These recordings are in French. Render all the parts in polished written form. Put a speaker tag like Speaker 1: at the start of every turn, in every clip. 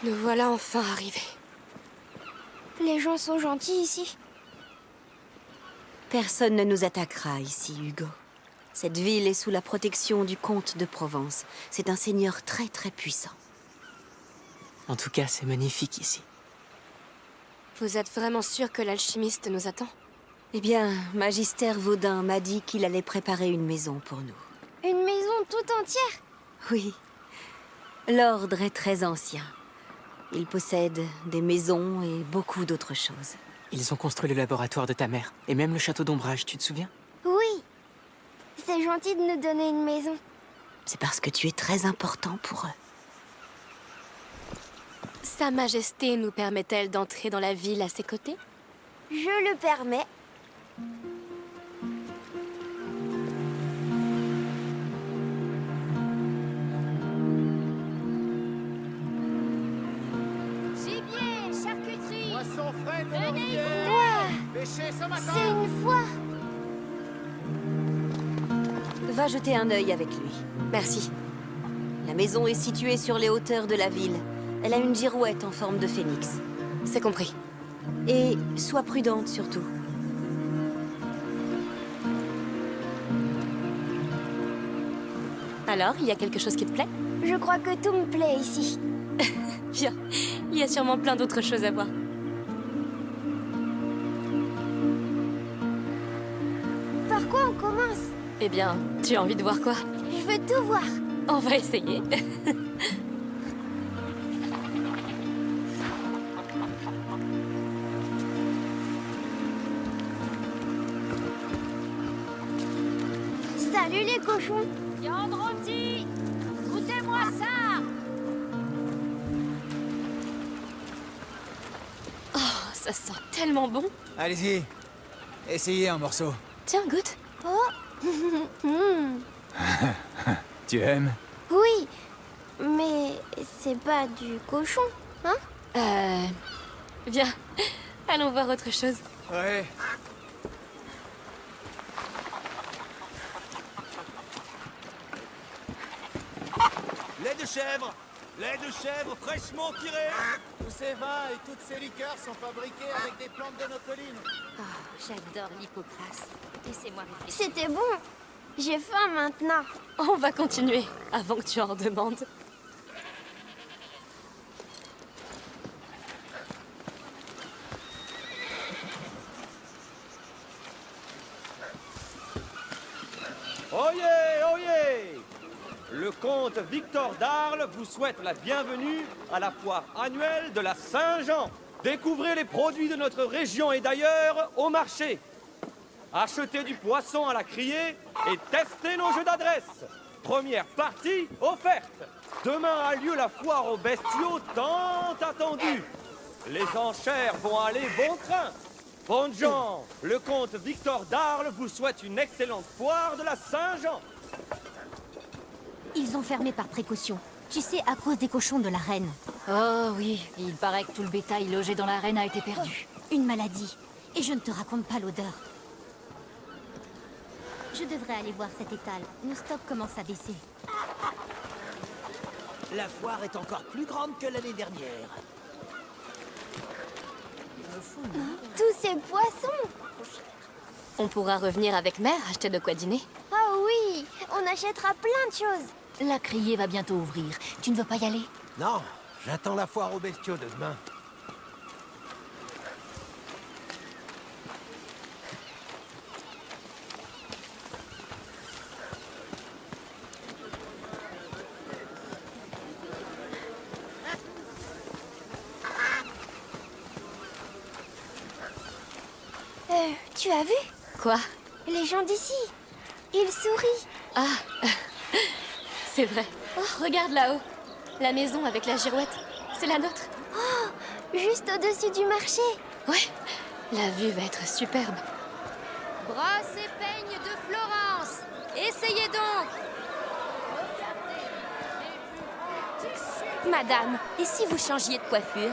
Speaker 1: Nous voilà enfin arrivés.
Speaker 2: Les gens sont gentils ici.
Speaker 3: Personne ne nous attaquera ici, Hugo. Cette ville est sous la protection du comte de Provence. C'est un seigneur très très puissant.
Speaker 4: En tout cas, c'est magnifique ici.
Speaker 1: Vous êtes vraiment sûr que l'alchimiste nous attend?
Speaker 3: Eh bien, Magister Vaudin m'a dit qu'il allait préparer une maison pour nous.
Speaker 2: Une maison tout entière?
Speaker 3: Oui. L'ordre est très ancien. Il possède des maisons et beaucoup d'autres choses.
Speaker 4: Ils ont construit le laboratoire de ta mère, et même le château d'Ombrage, tu te souviens?
Speaker 2: Oui. C'est gentil de nous donner une maison.
Speaker 3: C'est parce que tu es très important pour eux.
Speaker 1: Sa Majesté nous permet-elle d'entrer dans la ville à ses côtés?
Speaker 2: Je le permets.
Speaker 5: Gibier, charcuterie,
Speaker 6: Poisson frais de la
Speaker 5: venez y
Speaker 6: rivière.
Speaker 2: Ouah,
Speaker 6: Pêché ce matin.
Speaker 2: c'est une foire.
Speaker 3: Va jeter un œil avec lui.
Speaker 1: Merci.
Speaker 3: La maison est située sur les hauteurs de la ville. Elle a une girouette en forme de phénix.
Speaker 1: C'est compris.
Speaker 3: Et sois prudente surtout.
Speaker 1: Alors, il y a quelque chose qui te plaît?
Speaker 2: Je crois que tout me plaît ici.
Speaker 1: Bien. Il y a sûrement plein d'autres choses à voir.
Speaker 2: Par quoi on commence?
Speaker 1: Eh bien, tu as envie de voir quoi?
Speaker 2: Je veux tout voir.
Speaker 1: On va essayer.
Speaker 2: Salut les cochons.
Speaker 5: viande rôtie. Goûtez-moi ça.
Speaker 1: Oh, ça sent tellement bon.
Speaker 6: Allez-y, essayez un morceau.
Speaker 1: Tiens, goûte.
Speaker 2: Oh.
Speaker 6: Tu aimes?
Speaker 2: Oui, mais c'est pas du cochon, hein?
Speaker 1: Viens. Allons voir autre chose.
Speaker 6: Ouais.
Speaker 7: Lait de chèvre! Lait de chèvre fraîchement tiré!
Speaker 6: Tous ces vins et toutes ces liqueurs sont fabriqués avec des plantes de nos collines.
Speaker 5: J'adore l'hypocrase. Laissez-moi réfléchir.
Speaker 2: C'était bon. J'ai faim maintenant.
Speaker 1: On va continuer, avant que tu en demandes.
Speaker 7: Oyez, oyez! Le comte Victor d'Arles vous souhaite la bienvenue à la foire annuelle de la Saint-Jean. Découvrez les produits de notre région et d'ailleurs au marché. Achetez du poisson à la criée et testez nos jeux d'adresse. Première partie offerte. Demain a lieu la foire aux bestiaux tant attendue. Les enchères vont aller bon train. Bonnes gens, le comte Victor d'Arles vous souhaite une excellente foire de la Saint-Jean.
Speaker 5: Ils ont fermé par précaution. Tu sais, à cause des cochons de la reine.
Speaker 8: Oh oui, il paraît que tout le bétail logé dans l'arène a été perdu.
Speaker 5: Une maladie. Et je ne te raconte pas l'odeur. Je devrais aller voir cet étal. Nos stocks commencent à baisser.
Speaker 9: La foire est encore plus grande que l'année dernière.
Speaker 2: Tous ces poissons.
Speaker 1: On pourra revenir avec Mère acheter de quoi dîner.
Speaker 2: Oh oui, on achètera plein de choses.
Speaker 8: La criée va bientôt ouvrir. Tu ne veux pas y aller?
Speaker 9: Non, j'attends la foire aux bestiaux de demain.
Speaker 2: Tu as vu?
Speaker 1: Quoi?
Speaker 2: Les gens d'ici. Ils sourient.
Speaker 1: Ah, c'est vrai. Oh, regarde là-haut. La maison avec la girouette. C'est la nôtre.
Speaker 2: Juste au-dessus du marché.
Speaker 1: Ouais, la vue va être superbe. Brosse et peigne de Florence. Essayez donc. Madame, et si vous changiez de coiffure?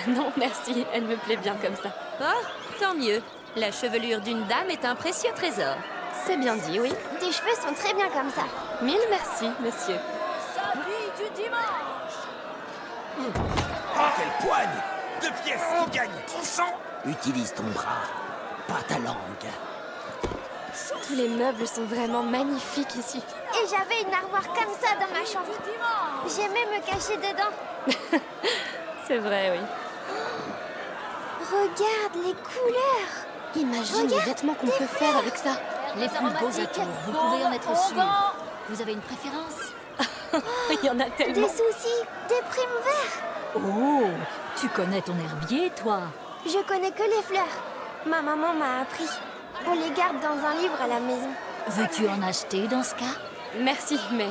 Speaker 1: Non, merci, elle me plaît bien comme ça. Oh, tant mieux. La chevelure d'une dame est un précieux trésor. C'est bien dit, oui.
Speaker 2: Tes cheveux sont très bien comme ça.
Speaker 1: Mille merci, monsieur.
Speaker 9: Oh, quelle poigne! 2 pièces qui gagnent tout sang! Utilise ton bras, pas ta langue.
Speaker 1: Tous les meubles sont vraiment magnifiques ici.
Speaker 2: Et j'avais une armoire comme ça dans ma chambre. J'aimais me cacher dedans.
Speaker 1: C'est vrai, oui.
Speaker 2: Regarde les couleurs.
Speaker 1: Imagine les vêtements qu'on peut faire avec ça.
Speaker 8: Les plus beaux atours, vous pouvez en être sûr. Vous avez une préférence?
Speaker 1: Il y en a
Speaker 2: Des
Speaker 1: tellement.
Speaker 2: soucis, des primes verts.
Speaker 8: Oh, tu connais ton herbier, toi?
Speaker 2: Je connais que les fleurs. Ma maman m'a appris. On les garde dans un livre à la maison.
Speaker 8: Veux-tu en acheter dans ce cas?
Speaker 1: Merci, mais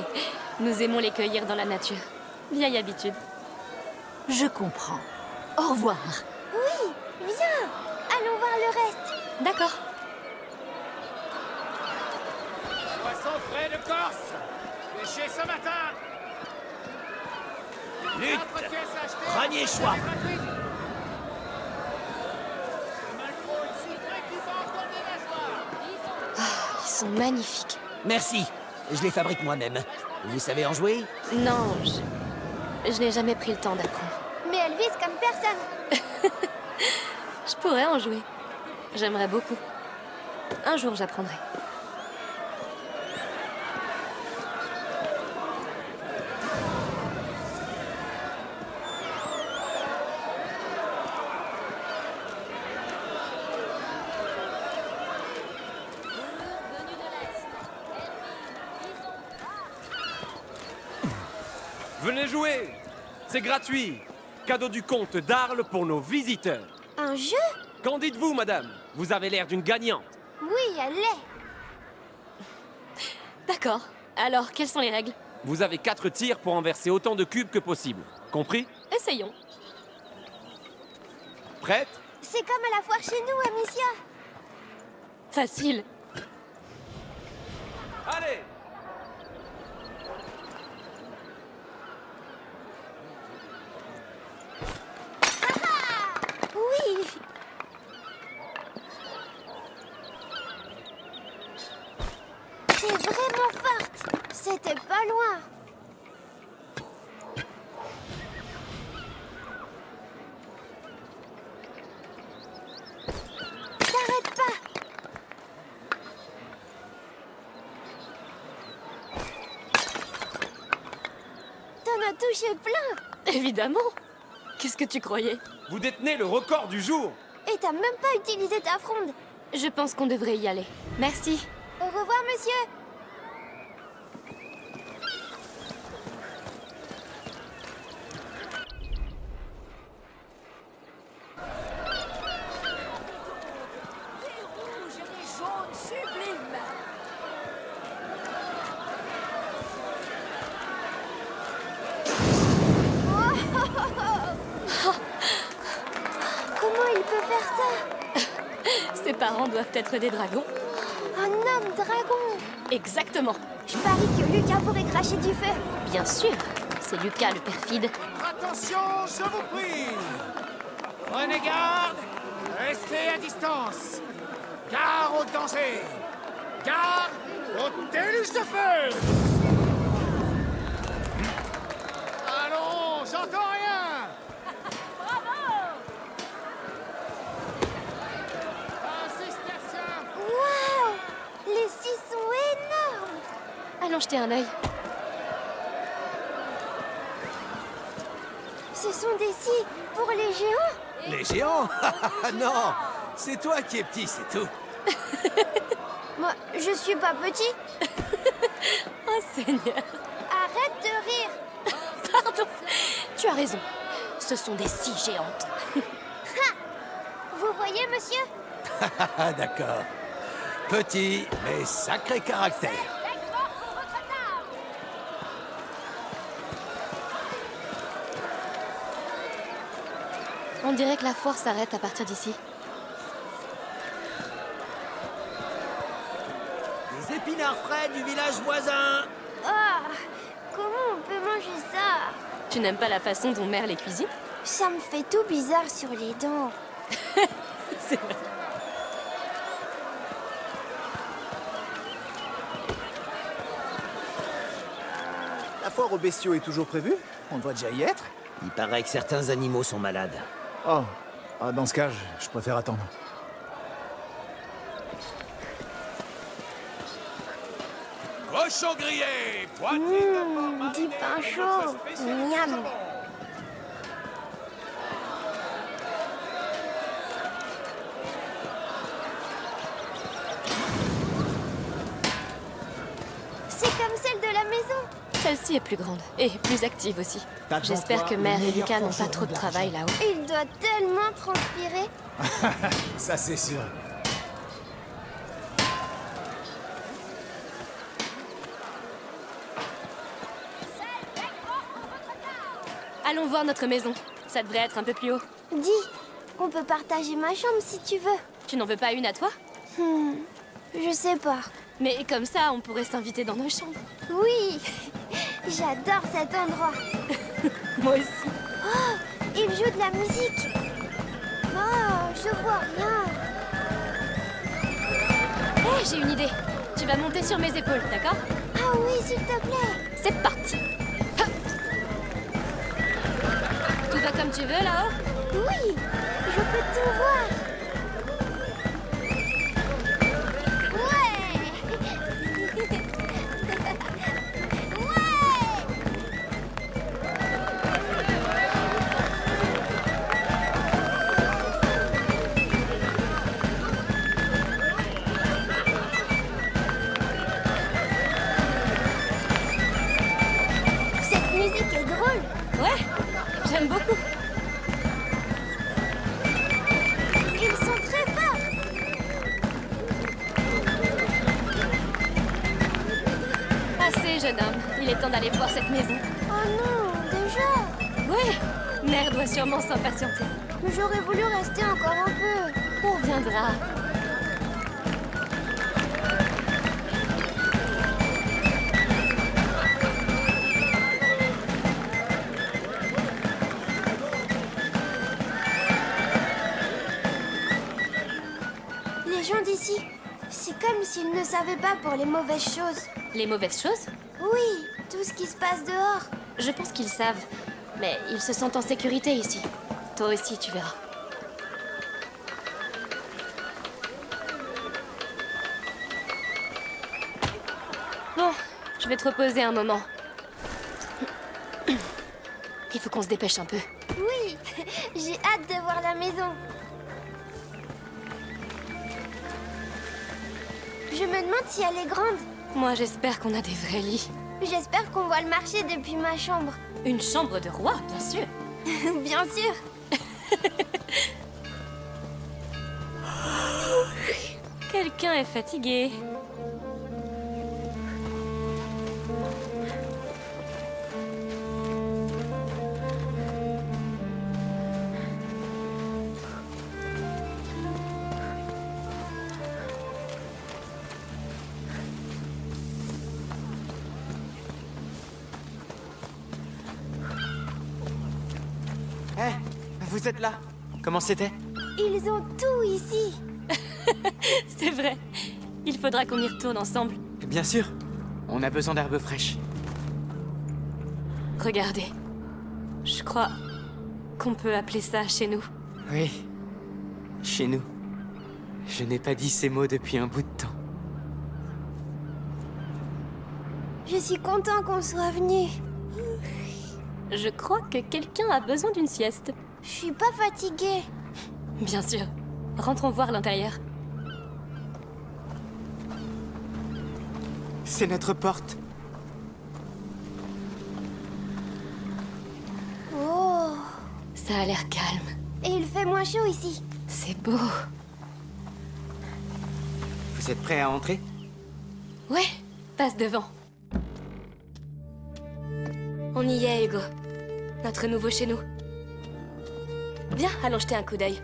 Speaker 1: nous aimons les cueillir dans la nature. Vieille habitude.
Speaker 8: Je comprends. Au revoir.
Speaker 2: Oui, viens. Allons voir le reste.
Speaker 1: D'accord.
Speaker 6: Poisson frais de Corse. Pêché ce matin.
Speaker 9: Lutte!
Speaker 6: 4 pièces achetées.
Speaker 9: Premier choix.
Speaker 6: Gratuite. Le Malfro ici, vrai qui va encore des nageoires.
Speaker 1: Ils sont magnifiques.
Speaker 9: Merci, je les fabrique moi-même. Vous savez en jouer?
Speaker 1: Non, je n'ai jamais pris le temps d'apprendre.
Speaker 2: Mais elle vise comme personne.
Speaker 1: Je pourrais en jouer. J'aimerais beaucoup. Un jour, j'apprendrai.
Speaker 7: Venez jouer. C'est gratuit. Cadeau du comte d'Arles pour nos visiteurs.
Speaker 2: Un jeu?
Speaker 7: Qu'en dites-vous, madame? Vous avez l'air d'une gagnante.
Speaker 2: Oui, elle l'est.
Speaker 1: D'accord. Alors, quelles sont les règles?
Speaker 7: Vous avez 4 tirs pour renverser autant de cubes que possible. Compris?
Speaker 1: Essayons.
Speaker 7: Prête?
Speaker 2: C'est comme à la foire chez nous, Amicia.
Speaker 1: Facile.
Speaker 7: Allez!
Speaker 2: Oui. C'est vraiment forte. C'était pas loin. T'arrêtes pas. T'en as touché plein.
Speaker 1: Évidemment. Qu'est-ce que tu croyais?
Speaker 7: Vous détenez le record du jour.
Speaker 2: Et t'as même pas utilisé ta fronde.
Speaker 1: Je pense qu'on devrait y aller. Merci.
Speaker 2: Au revoir, monsieur. Comment il peut faire ça?
Speaker 1: Ses parents doivent être des dragons.
Speaker 2: Un homme dragon.
Speaker 1: Exactement.
Speaker 2: Je parie que Lucas pourrait cracher du feu.
Speaker 1: Bien sûr. C'est Lucas le perfide.
Speaker 6: Attention, je vous prie. Prenez garde. Restez à distance. Gare au danger. Gare au déluge de feu. Allons, j'entends rien. Un cistercien.
Speaker 2: Waouh! Les scies sont énormes.
Speaker 1: Allons jeter un œil.
Speaker 2: Ce sont des scies pour les géants?
Speaker 9: Les géants? Non! C'est toi qui es petit, c'est tout.
Speaker 2: Moi, je suis pas petit.
Speaker 1: Oh Seigneur.
Speaker 2: Arrête de rire.
Speaker 1: Pardon. Tu as raison. Ce sont des scies géantes.
Speaker 2: Vous voyez, monsieur?
Speaker 9: Ah, d'accord. Petit, mais sacré caractère.
Speaker 1: On dirait que la foire s'arrête à partir d'ici.
Speaker 9: Les épinards frais du village voisin.
Speaker 2: Ah, comment on peut manger ça?
Speaker 1: Tu n'aimes pas la façon dont Mère les cuisine?
Speaker 2: Ça me fait tout bizarre sur les dents.
Speaker 1: C'est vrai.
Speaker 6: La foire aux bestiaux est toujours prévue? On doit déjà y être?
Speaker 9: Il paraît que certains animaux sont malades.
Speaker 6: Oh, dans ce cas, je préfère attendre.
Speaker 7: Cochon grillé, poitrine de porc
Speaker 2: Du
Speaker 7: mariné,
Speaker 2: pain
Speaker 7: et
Speaker 2: chaud.
Speaker 7: notre spécialité
Speaker 2: Miam.
Speaker 7: jambon.
Speaker 2: C'est comme celle de la maison.
Speaker 1: Celle-ci est plus grande et plus active aussi.
Speaker 6: T'as devant
Speaker 1: J'espère
Speaker 6: toi
Speaker 1: que
Speaker 6: le
Speaker 1: Mère et
Speaker 6: meilleur
Speaker 1: Lucas n'ont pas
Speaker 6: forgeron
Speaker 1: trop de
Speaker 6: de
Speaker 1: travail
Speaker 6: l'argent.
Speaker 1: là-haut.
Speaker 2: Il doit tellement transpirer.
Speaker 6: Ça, c'est sûr.
Speaker 1: Allons voir notre maison. Ça devrait être un peu plus haut.
Speaker 2: Dis, on peut partager ma chambre si tu veux.
Speaker 1: Tu n'en veux pas une à toi?
Speaker 2: Je sais pas.
Speaker 1: Mais comme ça, on pourrait s'inviter dans nos chambres.
Speaker 2: Oui, j'adore cet endroit.
Speaker 1: Moi aussi.
Speaker 2: Oh, il joue de la musique. Oh, je vois rien.
Speaker 1: Hé, j'ai une idée. Tu vas monter sur mes épaules, d'accord?
Speaker 2: Ah oui, s'il te plaît.
Speaker 1: C'est parti. Hop. Tout va comme tu veux là-haut?
Speaker 2: Oui, je peux tout voir. Ouais. Ouais. Cette musique est drôle.
Speaker 1: Ouais, j'aime beaucoup.
Speaker 2: Ils sont très forts.
Speaker 1: Assez, jeune homme. Il est temps d'aller voir cette maison.
Speaker 2: Oh non, déjà.
Speaker 1: Ouais, Mère doit sûrement s'impatienter.
Speaker 2: Mais j'aurais voulu rester encore un peu.
Speaker 1: On reviendra.
Speaker 2: Les gens d'ici, c'est comme s'ils ne savaient pas pour les mauvaises choses.
Speaker 1: Les mauvaises choses?
Speaker 2: Oui, tout ce qui se passe dehors.
Speaker 1: Je pense qu'ils savent. Mais ils se sentent en sécurité ici. Toi aussi, tu verras. Bon, je vais te reposer un moment. Il faut qu'on se dépêche un peu.
Speaker 2: Oui, j'ai hâte de voir la maison. Je me demande si elle est grande.
Speaker 1: Moi, j'espère qu'on a des vrais lits.
Speaker 2: J'espère qu'on voit le marché depuis ma chambre.
Speaker 1: Une chambre de roi, bien sûr.
Speaker 2: Bien sûr.
Speaker 1: Quelqu'un est fatigué.
Speaker 4: Hé, vous êtes là? Comment c'était?
Speaker 2: Ils ont tout ici.
Speaker 1: C'est vrai. Il faudra qu'on y retourne ensemble.
Speaker 4: Bien sûr. On a besoin d'herbes fraîches.
Speaker 1: Regardez. Je crois qu'on peut appeler ça chez nous.
Speaker 4: Oui. Chez nous. Je n'ai pas dit ces mots depuis un bout de temps.
Speaker 2: Je suis content qu'on soit venu.
Speaker 1: Je crois que quelqu'un a besoin d'une sieste.
Speaker 2: Je suis pas fatiguée.
Speaker 1: Bien sûr. Rentrons voir l'intérieur.
Speaker 4: C'est notre porte.
Speaker 2: Oh.
Speaker 1: Ça a l'air calme.
Speaker 2: Et il fait moins chaud ici.
Speaker 1: C'est beau.
Speaker 4: Vous êtes prêts à entrer?
Speaker 1: Ouais, passe devant. On y est, Hugo. Notre nouveau chez nous. Viens, allons jeter un coup d'œil.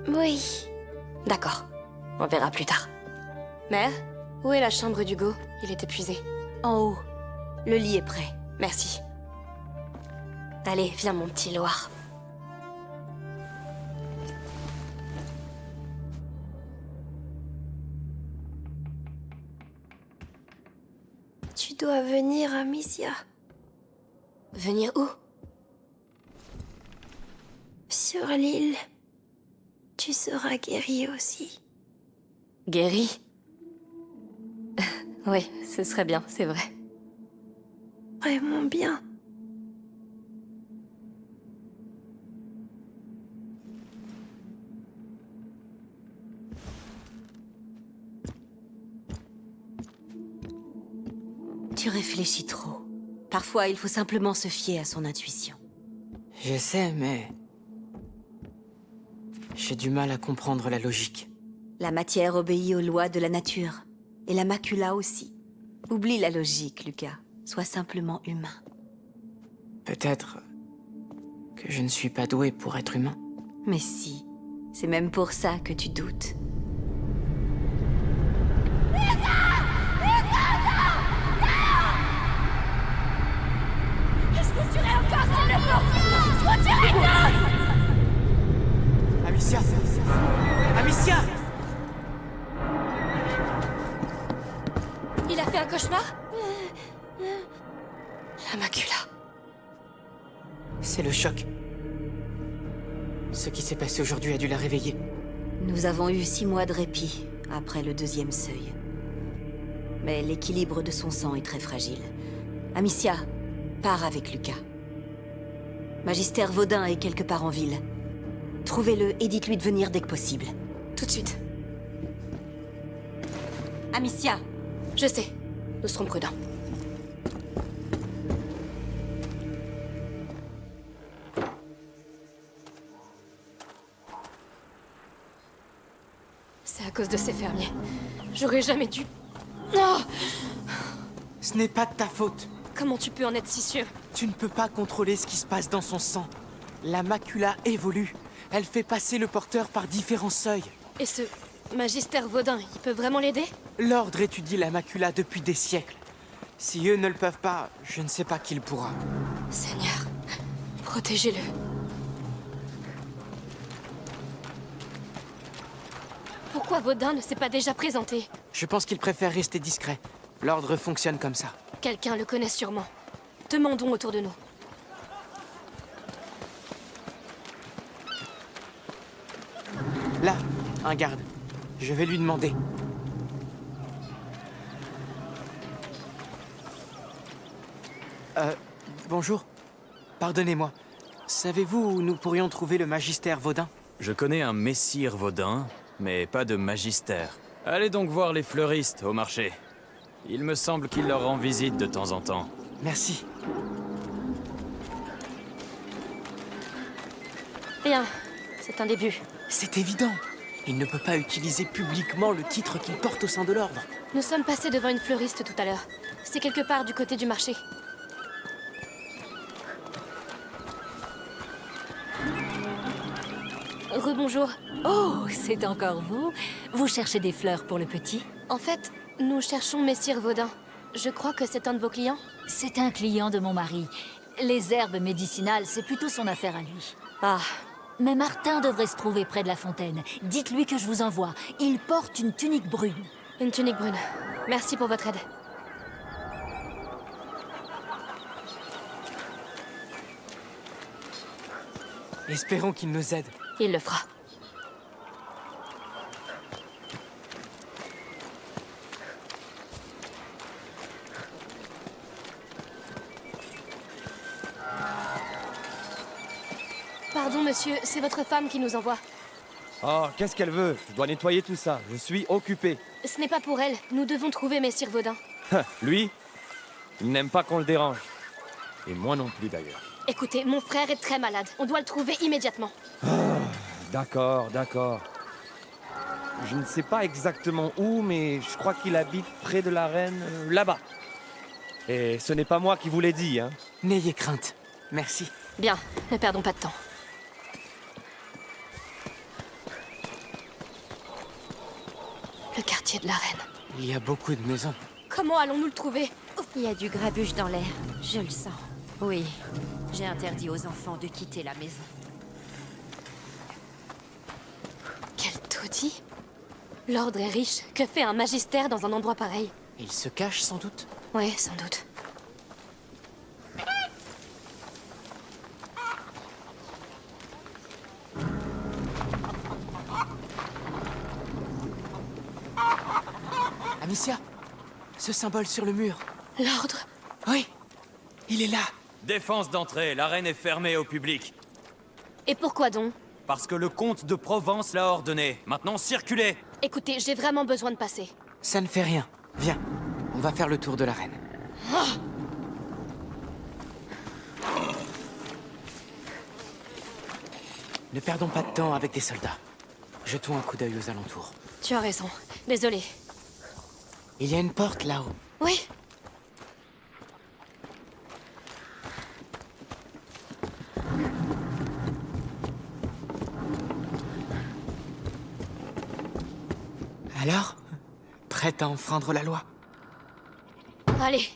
Speaker 2: Oui.
Speaker 1: D'accord. On verra plus tard. Mère, où est la chambre d'Hugo? Il est épuisé.
Speaker 3: En haut. Le lit est prêt.
Speaker 1: Merci. Allez, viens mon petit Loir.
Speaker 2: Tu dois venir, Amicia.
Speaker 1: Venir où?
Speaker 2: Sur l'île. Tu seras guérie aussi.
Speaker 1: Guéri? Oui, ce serait bien, c'est vrai.
Speaker 2: Vraiment bien.
Speaker 3: Tu réfléchis trop. Parfois, il faut simplement se fier à son intuition.
Speaker 4: Je sais, mais... j'ai du mal à comprendre la logique.
Speaker 3: La matière obéit aux lois de la nature. Et la macula aussi. Oublie la logique, Lucas. Sois simplement humain.
Speaker 4: Peut-être que je ne suis pas doué pour être humain.
Speaker 3: Mais si. C'est même pour ça que tu doutes.
Speaker 4: Amicia! Amicia!
Speaker 1: Il a fait un cauchemar? La macula.
Speaker 4: C'est le choc. Ce qui s'est passé aujourd'hui a dû la réveiller.
Speaker 3: Nous avons eu 6 mois de répit après le 2e seuil. Mais l'équilibre de son sang est très fragile. Amicia, pars avec Lucas. Magister Vaudin est quelque part en ville. Trouvez-le et dites-lui de venir dès que possible.
Speaker 1: Tout de suite.
Speaker 3: Amicia!
Speaker 1: Je sais. Nous serons prudents. C'est à cause de ces fermiers. J'aurais jamais dû... Oh!
Speaker 4: Ce n'est pas de ta faute.
Speaker 1: Comment tu peux en être si sûr?
Speaker 4: Tu ne peux pas contrôler ce qui se passe dans son sang. La macula évolue. Elle fait passer le porteur par différents seuils.
Speaker 1: Et ce Magister Vaudin, il peut vraiment l'aider?
Speaker 4: L'ordre étudie la macula depuis des siècles. Si eux ne le peuvent pas, je ne sais pas qui le pourra.
Speaker 1: Seigneur, protégez-le. Pourquoi Vaudin ne s'est pas déjà présenté?
Speaker 4: Je pense qu'il préfère rester discret. L'ordre fonctionne comme ça.
Speaker 1: Quelqu'un le connaît sûrement. Demandons autour de nous.
Speaker 4: Là, un garde. Je vais lui demander. Bonjour. Pardonnez-moi. Savez-vous où nous pourrions trouver le Magister Vaudin?
Speaker 10: Je connais un messire Vaudin, mais pas de magister. Allez donc voir les fleuristes au marché. Il me semble qu'il leur rend visite de temps en temps.
Speaker 4: Merci.
Speaker 1: Bien, c'est un début.
Speaker 4: C'est évident. Il ne peut pas utiliser publiquement le titre qu'il porte au sein de l'ordre.
Speaker 1: Nous sommes passés devant une fleuriste tout à l'heure. C'est quelque part du côté du marché. Rebonjour.
Speaker 8: Oh, c'est encore vous? Vous cherchez des fleurs pour le petit?
Speaker 1: En fait, nous cherchons Messire Vaudin. Je crois que c'est un de vos clients.
Speaker 8: C'est un client de mon mari. Les herbes médicinales, c'est plutôt son affaire à lui.
Speaker 1: Ah,
Speaker 8: Mais Martin devrait se trouver près de la fontaine. Dites-lui que je vous envoie. Il porte une tunique brune.
Speaker 1: une tunique brune. Merci pour votre aide.
Speaker 4: Espérons qu'il nous aide.
Speaker 1: Il le fera. Pardon, monsieur, c'est votre femme qui nous envoie.
Speaker 7: Oh, qu'est-ce qu'elle veut? Je dois nettoyer tout ça. Je suis occupé.
Speaker 1: Ce n'est pas pour elle. Nous devons trouver Messire Vaudin.
Speaker 7: Lui, il n'aime pas qu'on le dérange. Et moi non plus, d'ailleurs.
Speaker 1: Écoutez, mon frère est très malade. On doit le trouver immédiatement.
Speaker 7: D'accord, d'accord. Je ne sais pas exactement où, mais je crois qu'il habite près de l'arène, là-bas. Et ce n'est pas moi qui vous l'ai dit, hein.
Speaker 4: N'ayez crainte. Merci.
Speaker 1: Bien, ne perdons pas de temps. Le quartier de l'arène.
Speaker 4: Il y a beaucoup de maisons.
Speaker 1: Comment allons-nous le trouver?
Speaker 5: Il y a du grabuge dans l'air, je le sens. Oui, j'ai interdit aux enfants de quitter la maison.
Speaker 1: Quel taudis! L'ordre est riche. Que fait un magistère dans un endroit pareil?
Speaker 4: Il se cache sans doute.
Speaker 1: Ouais, sans doute.
Speaker 4: Amicia, ce symbole sur le mur.
Speaker 1: L'ordre?
Speaker 4: Oui, il est là.
Speaker 10: Défense d'entrée, l'arène est fermée au public.
Speaker 1: Et pourquoi donc?
Speaker 10: Parce que le comte de Provence l'a ordonné. Maintenant, circulez!
Speaker 1: Écoutez, j'ai vraiment besoin de passer.
Speaker 4: Ça ne fait rien. Viens, on va faire le tour de l'arène. Ne perdons pas de temps avec des soldats. Jetons un coup d'œil aux alentours.
Speaker 1: Tu as raison. Désolée.
Speaker 4: Il y a une porte là-haut.
Speaker 1: Oui.
Speaker 4: Alors? Prête à enfreindre la loi?
Speaker 1: Allez.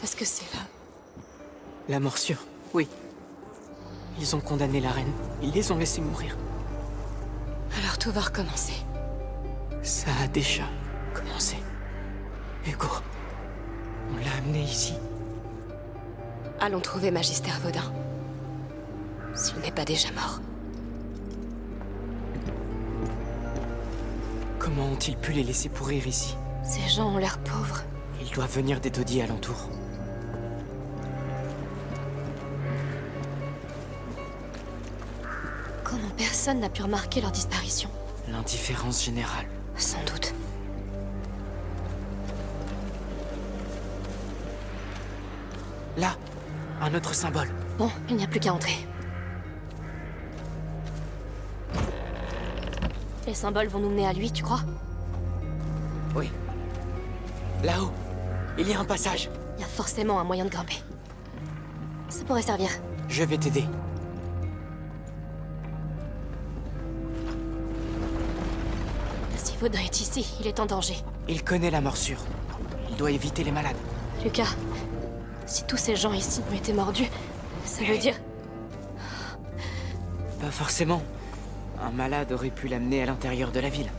Speaker 1: Qu'est-ce que c'est là?
Speaker 4: La morsure, oui. Ils ont condamné la reine. Ils les ont laissés mourir.
Speaker 1: Alors tout va recommencer.
Speaker 4: Ça a déjà commencé. Hugo, on l'a amené ici.
Speaker 1: Allons trouver Magister Vaudin. S'il n'est pas déjà mort.
Speaker 4: Comment ont-ils pu les laisser pourrir ici?
Speaker 1: Ces gens ont l'air pauvres.
Speaker 4: Ils doivent venir des taudis alentours.
Speaker 1: Comment personne n'a pu remarquer leur disparition?
Speaker 4: L'indifférence générale.
Speaker 1: Sans doute.
Speaker 4: Là, un autre symbole.
Speaker 1: Bon, il n'y a plus qu'à entrer. Les symboles vont nous mener à lui, tu crois?
Speaker 4: Oui. Là-haut, il y a un passage.
Speaker 1: Il y a forcément un moyen de grimper. Ça pourrait servir.
Speaker 4: Je vais t'aider.
Speaker 1: Si Vaudin est ici, il est en danger.
Speaker 4: Il connaît la morsure. Il doit éviter les malades.
Speaker 1: Lucas, si tous ces gens ici ont été mordus, ça veut dire...
Speaker 4: Pas forcément. Un malade aurait pu l'amener à l'intérieur de la ville.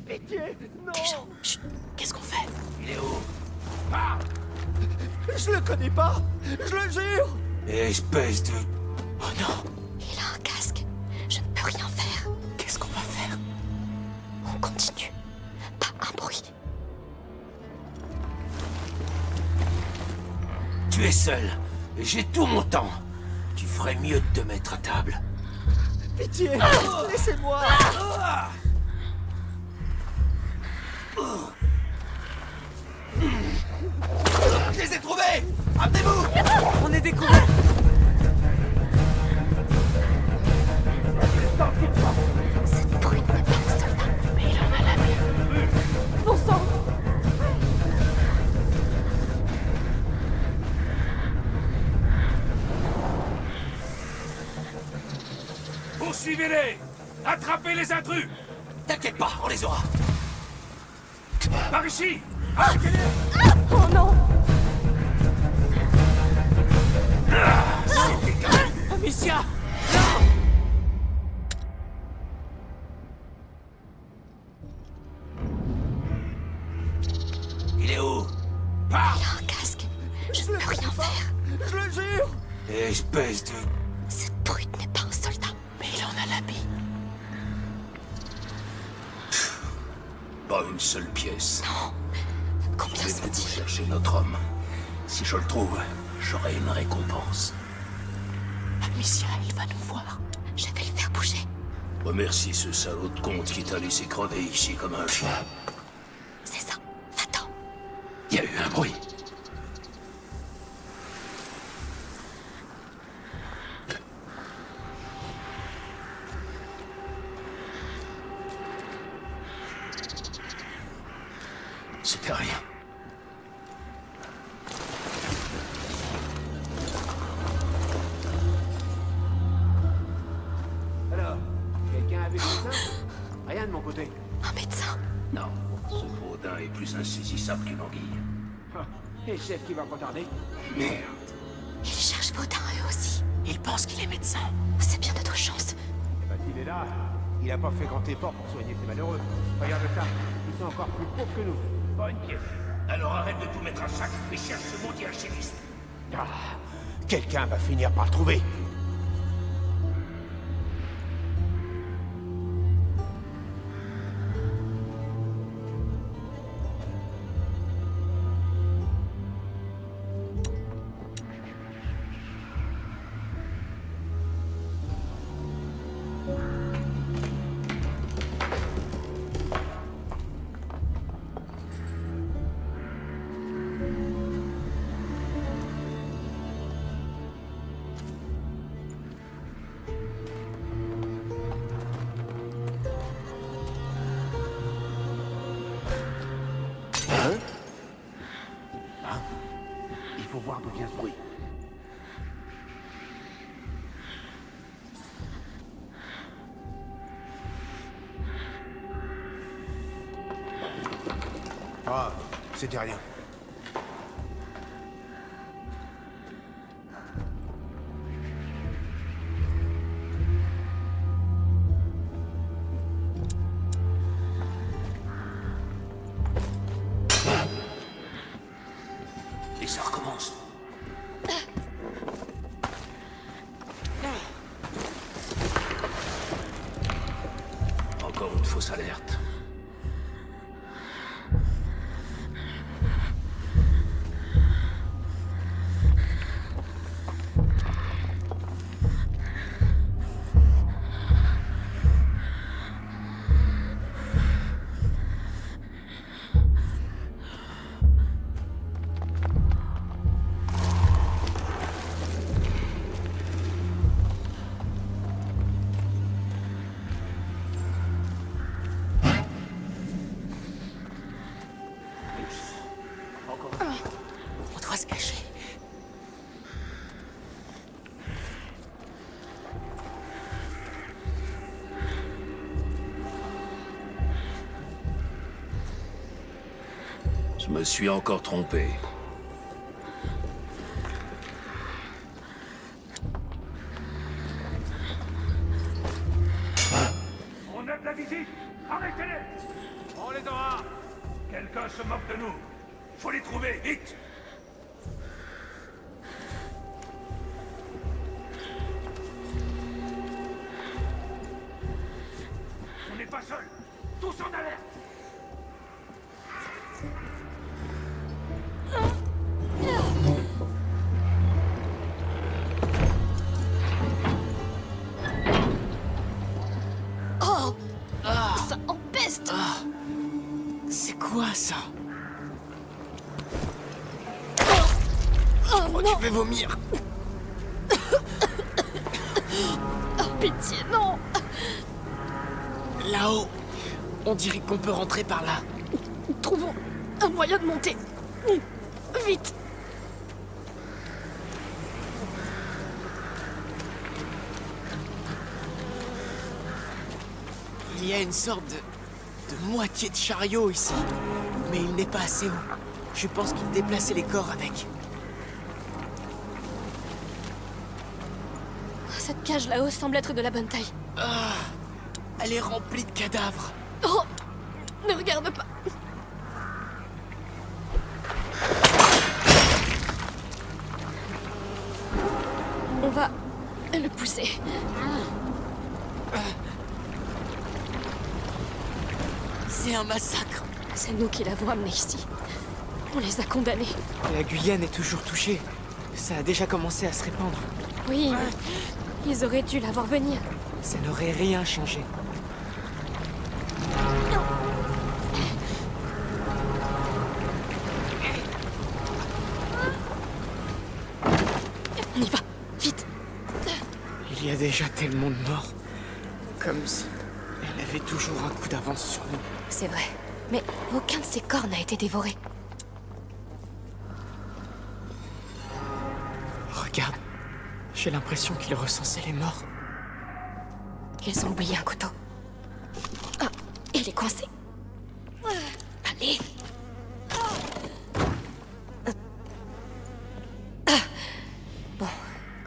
Speaker 6: Pitié, non!
Speaker 1: Les gens, chut, qu'est-ce qu'on fait?
Speaker 9: Il est où?
Speaker 6: Ah! Je le connais pas! Je le jure!
Speaker 9: Espèce de...
Speaker 4: Oh non!
Speaker 1: Il a un casque. Je ne peux rien faire.
Speaker 4: Qu'est-ce qu'on va faire?
Speaker 1: On continue. Pas un bruit.
Speaker 9: Tu es seul. Et j'ai tout mon temps. Tu ferais mieux de te mettre à table.
Speaker 6: Pitié! Laissez-moi!
Speaker 9: Je les ai trouvés! Amenez-vous!
Speaker 4: On est découverts!
Speaker 1: Cette brute n'est pas un soldat, mais il en a la vue. Bon sang!
Speaker 9: Poursuivez-les!
Speaker 6: Attrapez les intrus!
Speaker 9: T'inquiète pas, on les aura.
Speaker 6: Par ici! Arrêtez-les!
Speaker 2: Oh non!
Speaker 4: Amicia!
Speaker 9: Il est où?
Speaker 6: Pars!
Speaker 5: Un casque. Je ne peux rien faire.
Speaker 6: Je le jure!
Speaker 9: Espèce de...
Speaker 5: Cette brute n'est pas un soldat.
Speaker 9: Mais il en a l'habit. Pas une seule pièce.
Speaker 5: Combien
Speaker 9: Je vais vous
Speaker 5: sont-ils?
Speaker 9: chercher notre homme. Si je le trouve, j'aurai une récompense.
Speaker 3: Amicia, il va nous voir.
Speaker 5: Je vais le faire bouger.
Speaker 9: Remercie ce salaud de comte qui t'a laissé crever ici comme un chien.
Speaker 5: C'est ça. Va-t'en.
Speaker 9: Il y a eu un bruit. C'était rien.
Speaker 6: Alors, quelqu'un a vu ça? Rien de mon côté.
Speaker 5: Un médecin.
Speaker 9: Non, ce Baudin est plus insaisissable qu'une anguille.
Speaker 6: Ah, et le chef qui va pas tarder?
Speaker 9: Merde.
Speaker 5: Ils cherchent Baudin eux aussi.
Speaker 3: Il pense qu'il est médecin.
Speaker 5: C'est bien notre chance.
Speaker 6: Bah, il est là. Il a pas fait grand effort pour soigner ces malheureux. Regarde ça. Ils sont encore plus pauvres que nous. Pas une pièce.
Speaker 9: Alors arrête de tout mettre à sac et cherche ce maudit alchimiste.
Speaker 6: Ah, quelqu'un va finir par le trouver. Il faut voir d'où vient ce bruit. Ah, c'était rien.
Speaker 9: Et ça recommence. Encore une fausse alerte.
Speaker 3: On doit se cacher.
Speaker 9: Je me suis encore trompé.
Speaker 6: On a de la visite. Arrêtez-les. On les aura. Quelqu'un se moque de nous. Faut les trouver, vite. On n'est pas seuls. Tous en alerte.
Speaker 1: Oh, ça empeste.
Speaker 4: C'est quoi ça?
Speaker 1: Oh
Speaker 4: Oh,
Speaker 1: non.
Speaker 4: tu vais vomir.
Speaker 1: Oh, pitié, non.
Speaker 4: Là-haut. On dirait qu'on peut rentrer par là.
Speaker 1: Trouvons un moyen de monter. Vite.
Speaker 4: Il y a une sorte de moitié de chariot ici. Mais il n'est pas assez haut. Je pense qu'il déplaçait les corps avec.
Speaker 1: Cette cage là-haut semble être de la bonne taille.
Speaker 4: Ah, elle est remplie de cadavres.
Speaker 1: Oh! Ne regarde pas! On va le pousser.
Speaker 4: C'est un massacre.
Speaker 1: C'est nous qui l'avons amené ici. On les a condamnés.
Speaker 4: La Guyane est toujours touchée. Ça a déjà commencé à se répandre.
Speaker 1: Oui, ils auraient dû la voir venir.
Speaker 4: Ça n'aurait rien changé.
Speaker 1: On y va, vite!
Speaker 4: Il y a déjà tellement de morts. Comme si elle avait toujours un coup d'avance sur nous.
Speaker 1: C'est vrai, mais aucun de ces corps n'a été dévoré.
Speaker 4: Regarde, j'ai l'impression qu'ils recensaient les morts.
Speaker 1: Ils ont oublié un couteau. Ah, il est coincé. Allez! Bon,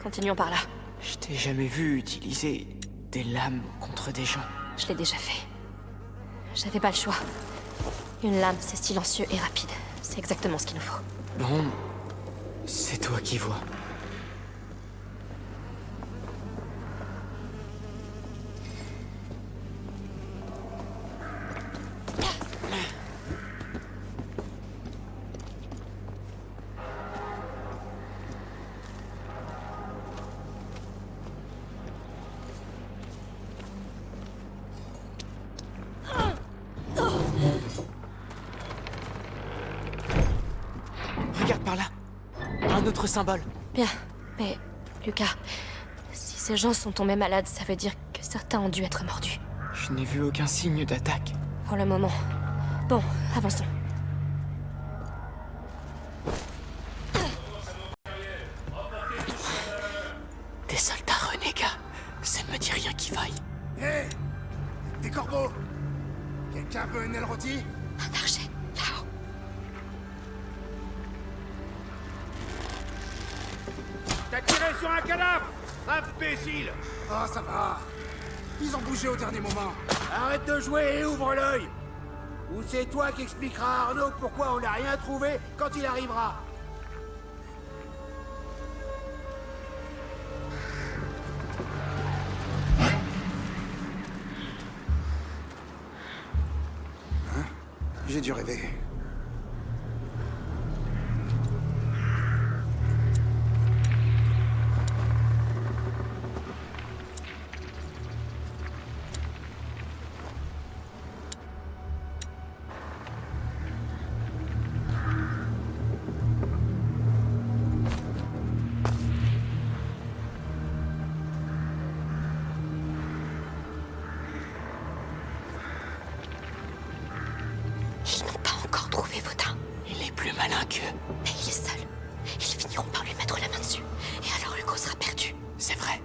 Speaker 1: continuons par là.
Speaker 4: Je t'ai jamais vu utiliser des lames contre des gens.
Speaker 1: Je l'ai déjà fait. J'avais pas le choix. Une lame, c'est silencieux et rapide. C'est exactement ce qu'il nous faut.
Speaker 4: Bon, c'est toi qui vois. Regarde par là. Un autre symbole.
Speaker 1: Bien, mais Lucas, si ces gens sont tombés malades, ça veut dire que certains ont dû être mordus.
Speaker 4: Je n'ai vu aucun signe d'attaque.
Speaker 1: Pour le moment. Bon, avançons.
Speaker 4: Des soldats renégats. Ça ne me dit rien qui vaille.
Speaker 6: Hé! Des corbeaux! Quelqu'un veut une aile rôtie?
Speaker 1: Un archer, là-haut.
Speaker 6: T'as tiré sur un cadavre! Imbécile! Oh, ça va. Ils ont bougé au dernier moment. Arrête de jouer et ouvre l'œil! Ou c'est toi qui expliqueras à Arnaud pourquoi on n'a rien trouvé quand il arrivera. Hein? J'ai dû rêver.
Speaker 1: Ils n'ont pas encore trouvé Vaudin.
Speaker 4: Il est plus malin qu'eux.
Speaker 1: Mais il est seul. Ils finiront par lui mettre la main dessus. Et alors Hugo sera perdu.
Speaker 4: C'est vrai.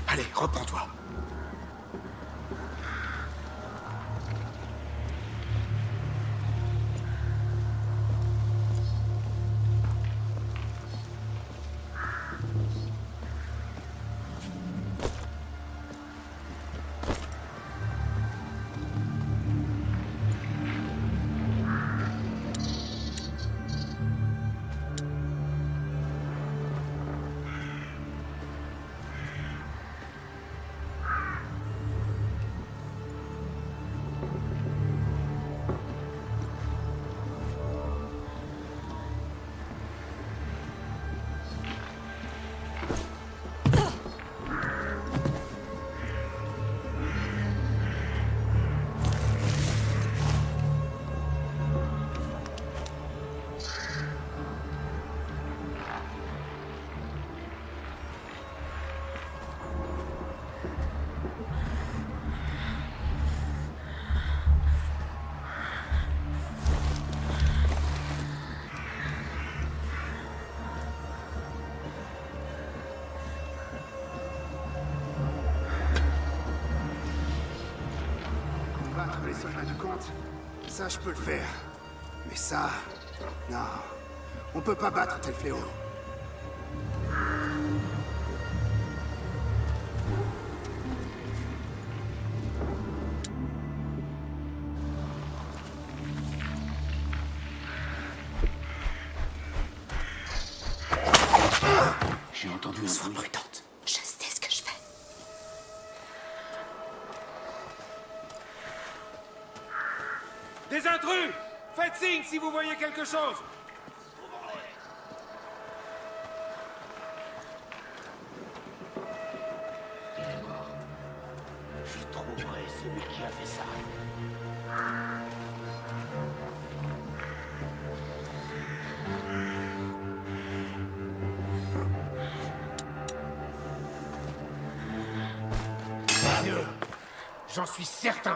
Speaker 6: Allez, reprends-toi.
Speaker 11: les secrets du comte. Ça, je peux le faire. Mais ça... Non. On peut pas battre tel fléau. J'ai entendu un
Speaker 3: Sois
Speaker 11: bruit.
Speaker 3: prudente. Je sais ce que je fais.
Speaker 6: Des intrus! Faites signe si vous voyez quelque chose!
Speaker 9: Je trouverai celui qui a fait ça.
Speaker 6: Dieu! J'en suis certain!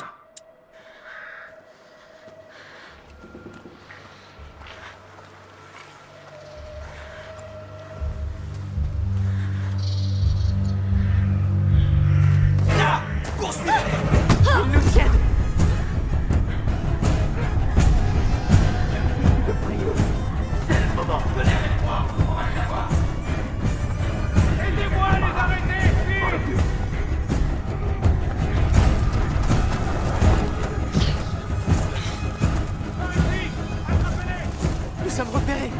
Speaker 6: Aidez-moi à les arrêter! Vite! Par ici! Attrapez-les!
Speaker 4: Nous sommes repérés.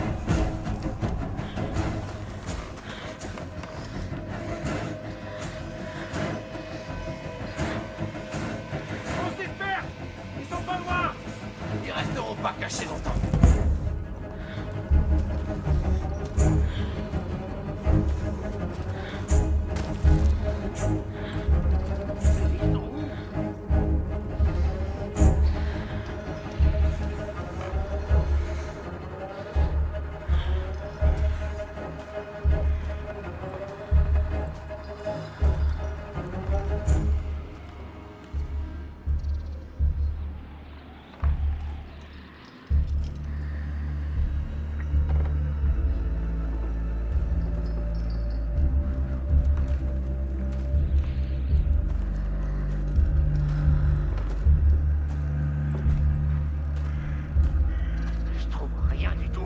Speaker 6: On se disperse! Ils sont pas loin!
Speaker 9: Ils resteront pas cachés longtemps. Je trouve rien du tout.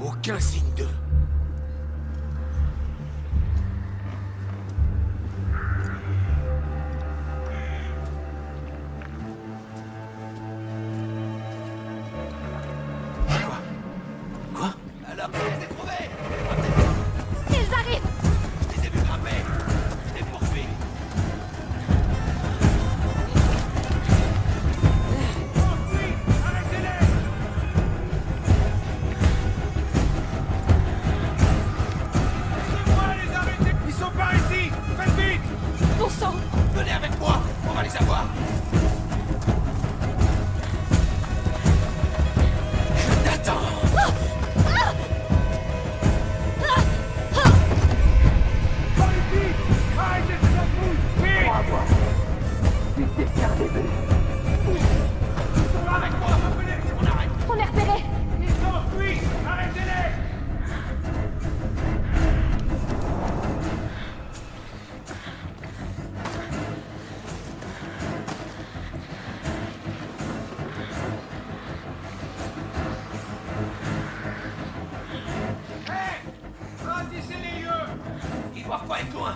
Speaker 11: Aucun signe d'eux.
Speaker 4: Quoi?
Speaker 9: Alors, je les ai trouvés!
Speaker 2: Ils arrivent!
Speaker 9: Je les ai vus grimper! Je les poursuis!
Speaker 6: Arrêtez-les! Aidez-moi à les arrêter! Ils sont par ici! Faites vite!
Speaker 2: Bon sang!
Speaker 9: Venez avec moi! On va les avoir!
Speaker 6: Par ici! Arrêtez ces embrouilles! Vite! Ils sont là avec moi! Appelez! On arrête!
Speaker 2: On est repérés!
Speaker 6: Ils s'enfuient! Arrêtez-les! Hé! Ratissez les yeux!
Speaker 9: Ils doivent pas être loin!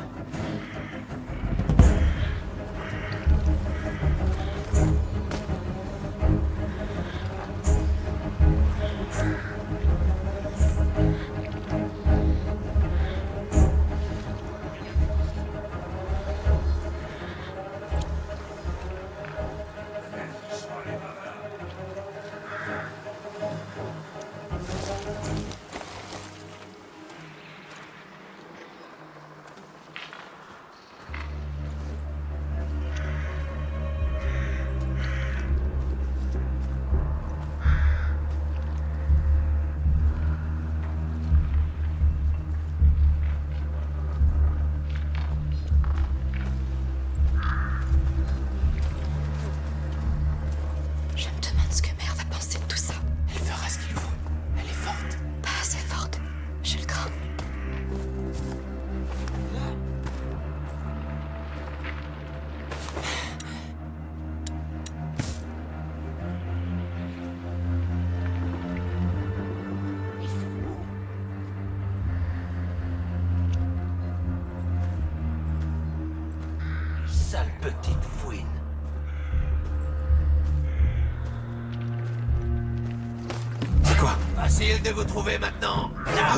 Speaker 9: Sale petite fouine.
Speaker 11: C'est quoi?
Speaker 9: Facile de vous trouver maintenant. Là.